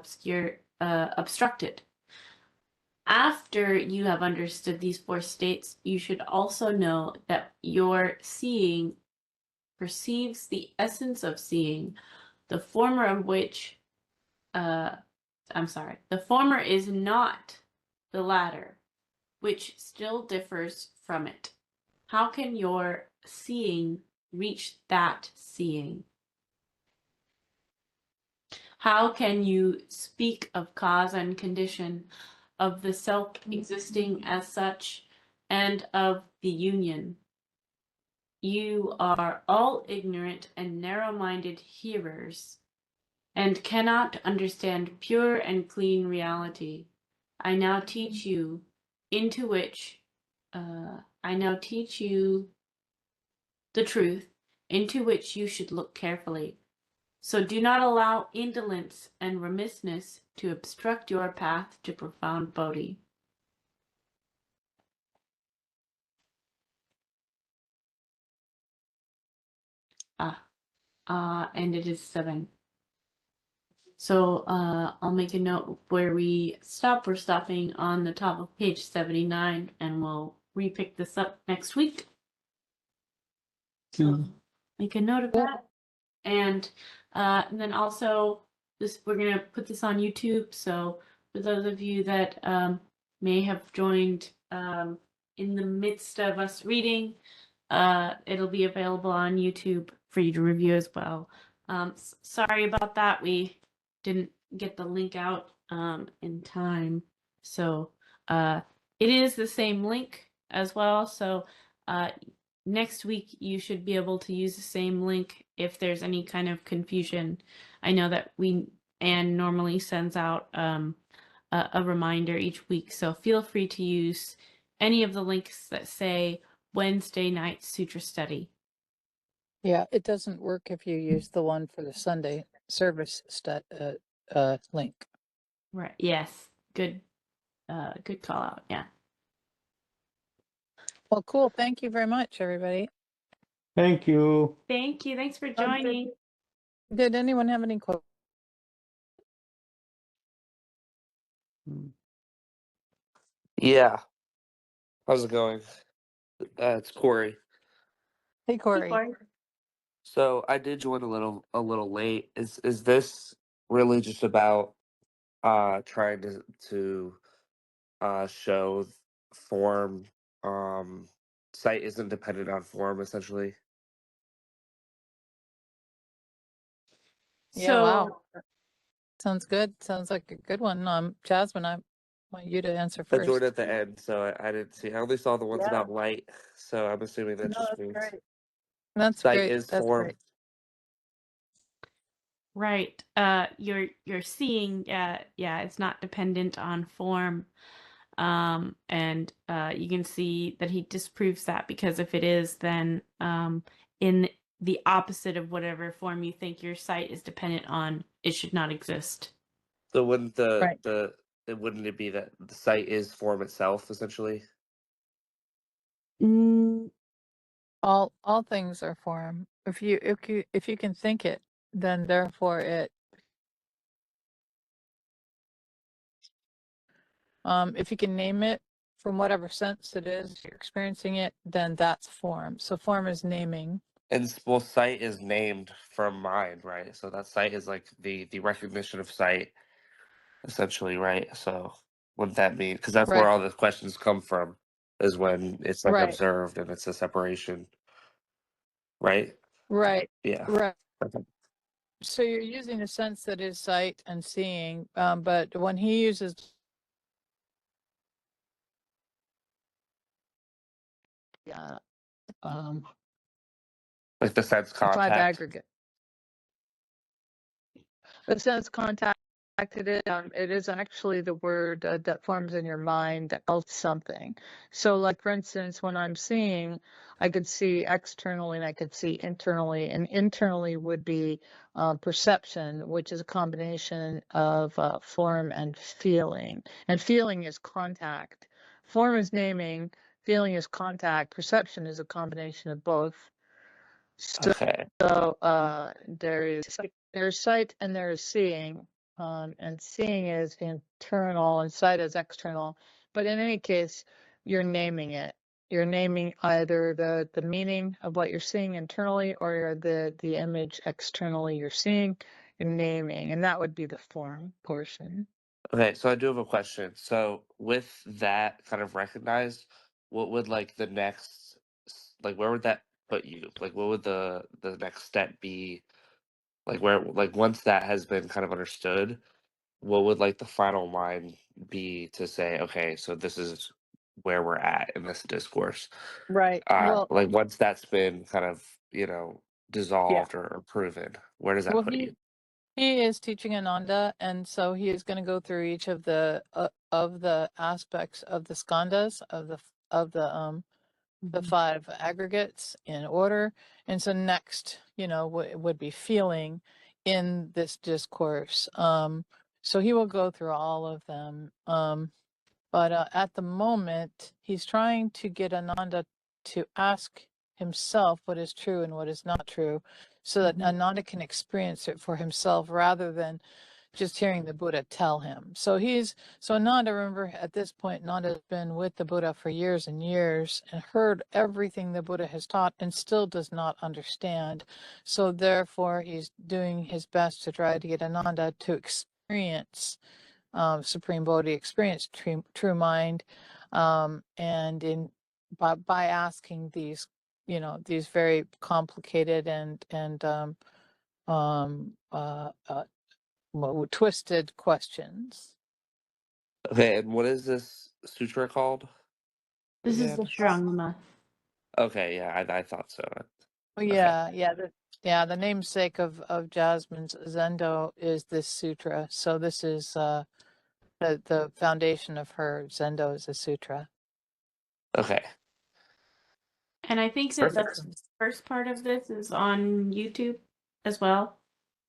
obstructed. After you have understood these four states, you should also know that your seeing perceives the essence of seeing, the former of which, the former is not the latter, which still differs from it. How can your seeing reach that seeing? How can you speak of cause and condition, of the self existing as such, and of the union? You are all ignorant and narrow-minded hearers, and cannot understand pure and clean reality. I now teach you the truth, into which you should look carefully. So do not allow indolence and remissness to obstruct your path to profound Bodhi. And it is 7. So I'll make a note where we stop. We're stopping on the top of page 79, and we'll repick this up next week. So make a note of that. And then also, we're going to put this on YouTube. So for those of you that may have joined in the midst of us reading, it'll be available on YouTube for you to review as well. Sorry about that. We didn't get the link out in time. So it is the same link as well. So next week you should be able to use the same link if there's any kind of confusion. I know that Anne normally sends out a reminder each week. So feel free to use any of the links that say Wednesday night Sutra study. Yeah, it doesn't work if you use the one for the Sunday service link. Right. Yes. Good call out. Yeah. Well, cool. Thank you very much, everybody. Thank you. Thank you. Thanks for joining. Did anyone have any questions? Yeah. How's it going? It's Corey. Hey, Corey. So I did join a little late. Is this really just about trying to show form sight isn't dependent on form essentially? Yeah, wow. Sounds good. Sounds like a good one. Jasmine, I want you to answer I first. joined at the end, so I didn't see. I only saw the ones about light, so I'm assuming that just means That's sight great. is That's form. great. Right. You're seeing, it's not dependent on form. And you can see that he disproves that, because if it is, then in the opposite of whatever form you think your sight is dependent on, it should not exist. So wouldn't Right. wouldn't it be that the sight is form itself essentially? All things are form. If you can think it, then therefore it. If you can name it from whatever sense it is you're experiencing it, then that's form. So form is naming. And well, sight is named from mind, right? So that sight is like the recognition of sight, essentially, right? So wouldn't that mean, because that's where Right. all the questions come from, is when it's like Right. observed and it's a separation, right? Right. Yeah. Right. Okay. So you're using a sense that is sight and seeing, but when he uses Like the sense the 5 contact. aggregate. The sense contacted it is actually the word that forms in your mind that tells something. So, like for instance, when I'm seeing, I could see externally and I could see internally, and internally would be perception, which is a combination of form and feeling. And feeling is contact. Form is naming, feeling is contact, perception is a combination of both. Okay. So there's sight and there is seeing, and seeing is internal and sight is external. But in any case, you're naming it. You're naming either the meaning of what you're seeing internally or the image externally you're seeing. You're naming, and that would be the form portion. Okay, so I do have a question. So with that kind of recognized, what would like the next like where would that put you? Like what would the next step be? Like where like once that has been kind of understood, what would like the final line be to say, okay, so this is where we're at in this discourse? Right. Well, Like once that's been kind of, yeah. dissolved or proven, where does that Well, put you? he is teaching Ananda, and so he is going to go through each of the aspects of the skandhas the 5 aggregates in order. And so next, would be feeling in this discourse. So he will go through all of them. But at the moment, he's trying to get Ananda to ask himself what is true and what is not true, so that Ananda can experience it for himself rather than just hearing the Buddha tell him. So Ananda, remember at this point, Ananda has been with the Buddha for years and years and heard everything the Buddha has taught and still does not understand. So therefore, he's doing his best to try to get Ananda to experience Supreme Bodhi, experience true mind, and by asking these, these very complicated and twisted questions. Okay, and what is this sutra called? This is the Again? Shrangma. Okay, yeah, I thought so. Oh, yeah, the namesake of Jasmine's Zendo is this sutra. So this is the foundation of her Zendo is a sutra. Okay. And I think that Perfect. the first part of this is on YouTube as well.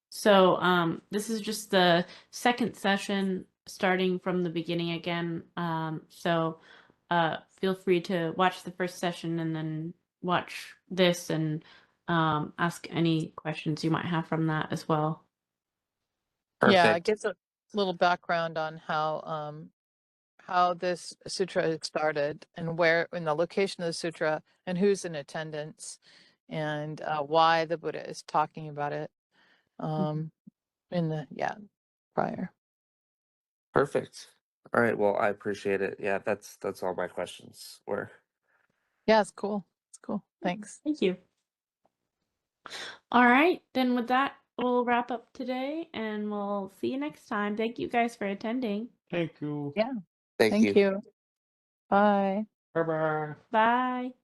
So this is just the second session starting from the beginning again. So feel free to watch the first session and then watch this and ask any questions you might have from that as well. Yeah, it Perfect. gives a little background on how this sutra started and where in the location of the sutra and who's in attendance and why the Buddha is talking about it in the prior. Perfect. All right, well, I appreciate it. Yeah, that's all my questions were. Yeah, it's cool. It's cool. Thanks. Thank you. All right, then with that, we'll wrap up today and we'll see you next time. Thank you guys for attending. Thank you. Yeah. Thank you. Thank you. Bye. Bye bye. Bye.